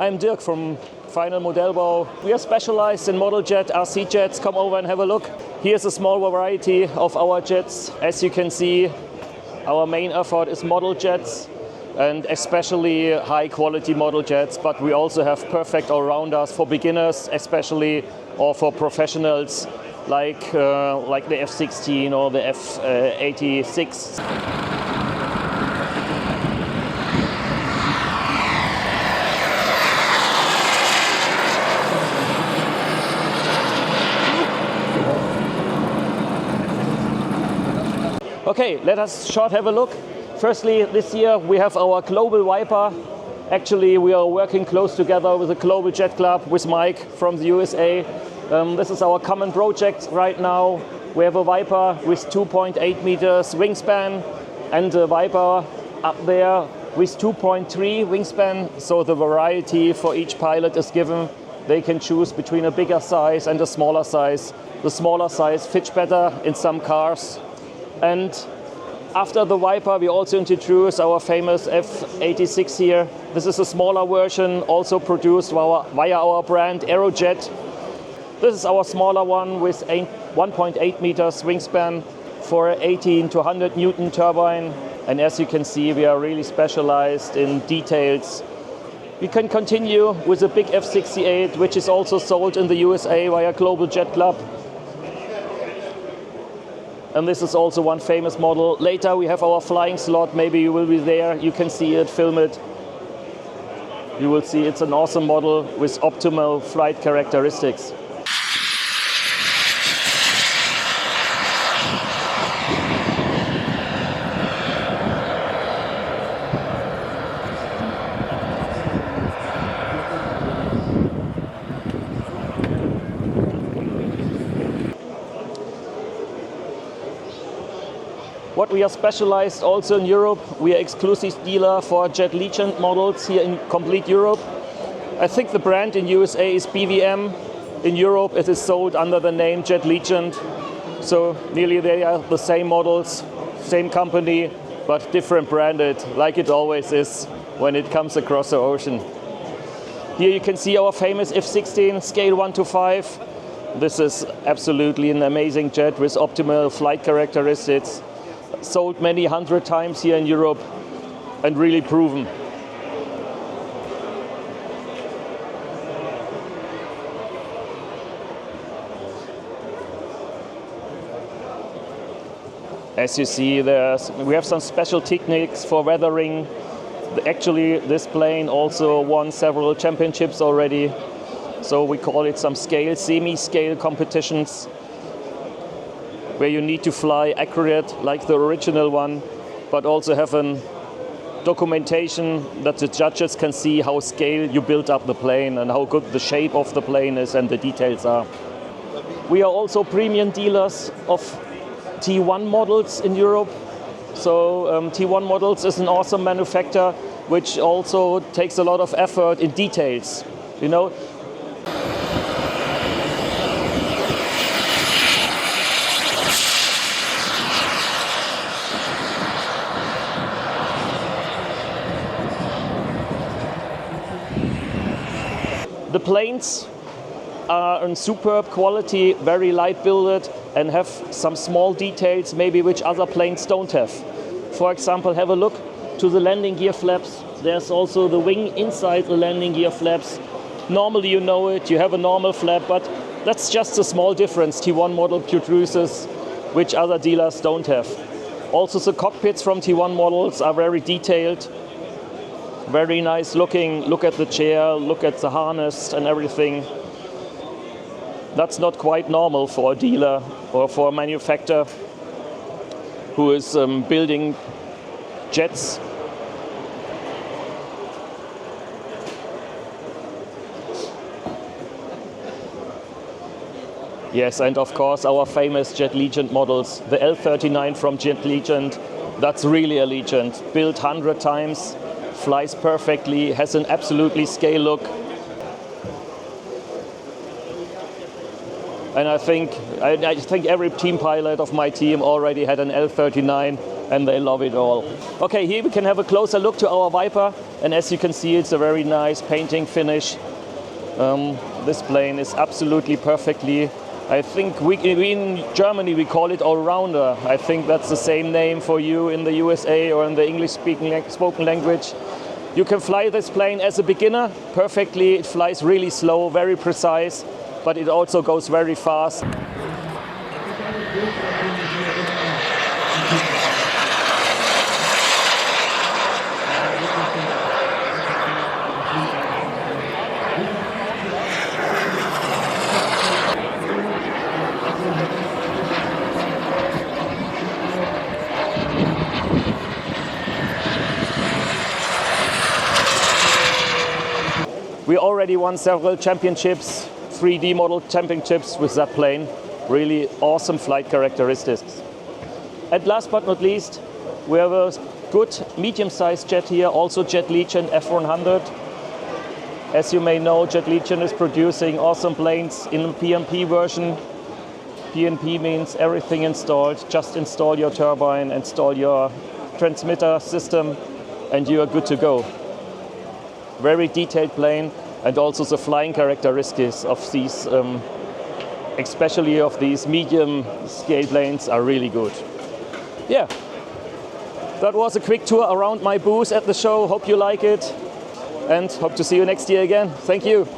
I'm Dirk from Final Modellbau. We are specialized in model jet, RC jets. Come over and have a look. Here's a small variety of our jets. As you can see, our main effort is model jets, and especially high quality model jets, but we also have perfect all-rounders for beginners especially, or for professionals like the F-16 or the F-86. Okay, let us short have a look. Firstly, this year we have our global Viper. Actually, we are working close together with the Global Jet Club, with Mike from the USA. This is our common project right now. We have a Viper with 2.8 meters wingspan and a Viper up there with 2.3 wingspan. So the variety for each pilot is given. They can choose between a bigger size and a smaller size. The smaller size fits better in some cars. And after the Viper, we also introduced our famous F-86 here. This is a smaller version, also produced via our brand Aerojet. This is our smaller one with 1.8 meters wingspan for 18 to 100 Newton turbine. And as you can see, we are really specialized in details. We can continue with a big F-68, which is also sold in the USA via Global Jet Club. And this is also one famous model. Later we have our flying slot. Maybe you will be there. You can see it, film it. You will see it's an awesome model with optimal flight characteristics. What we are specialized also in Europe, we are exclusive dealer for Jet Legend models here in complete Europe. I think the brand in USA is BVM. In Europe it is sold under the name Jet Legend. So nearly they are the same models, same company, but different branded, like it always is when it comes across the ocean. Here you can see our famous F-16 scale 1 to 5. This is absolutely an amazing jet with optimal flight characteristics. Sold many hundred times here in Europe and really proven. As you see, we have some special techniques for weathering. Actually, this plane also won several championships already. So we call it some scale, semi-scale competitions, where you need to fly accurate like the original one, but also have a documentation that the judges can see how scale you build up the plane and how good the shape of the plane is and the details are. We are also premium dealers of T1 models in Europe. So T1 models is an awesome manufacturer which also takes a lot of effort in details. You know, the planes are in superb quality, very light builded, and have some small details maybe which other planes don't have. For example, have a look to the landing gear flaps. There's also the wing inside the landing gear flaps. Normally you know it, you have a normal flap, but that's just a small difference T1 model produces, which other dealers don't have. Also the cockpits from T1 models are very detailed. Very nice looking. Look at the chair, look at the harness and everything. That's not quite normal for a dealer or for a manufacturer who is building jets. Yes, and of course our famous Jet Legend models, the L39 from Jet Legend, that's really a legend. Built 100 times. Flies perfectly, has an absolutely scale look. And I think every team pilot of my team already had an L39, and they love it all. Okay, here we can have a closer look to our Viper, and as you can see, it's a very nice painting finish. This plane is absolutely perfectly, I think we in Germany we call it all-rounder. I think that's the same name for you in the USA or in the English-speaking spoken language. You can fly this plane as a beginner perfectly. It flies really slow, very precise, but it also goes very fast. We already won several championships, 3D model championships with that plane. Really awesome flight characteristics. And last but not least, we have a good medium-sized jet here, also Jet Legion F100. As you may know, Jet Legion is producing awesome planes in PMP version. PMP means everything installed. Just install your turbine, install your transmitter system, and you are good to go. Very detailed plane, and also the flying characteristics of these, especially of these medium scale planes, are really good. Yeah, that was a quick tour around my booth at the show. Hope you like it, and hope to see you next year again. Thank you.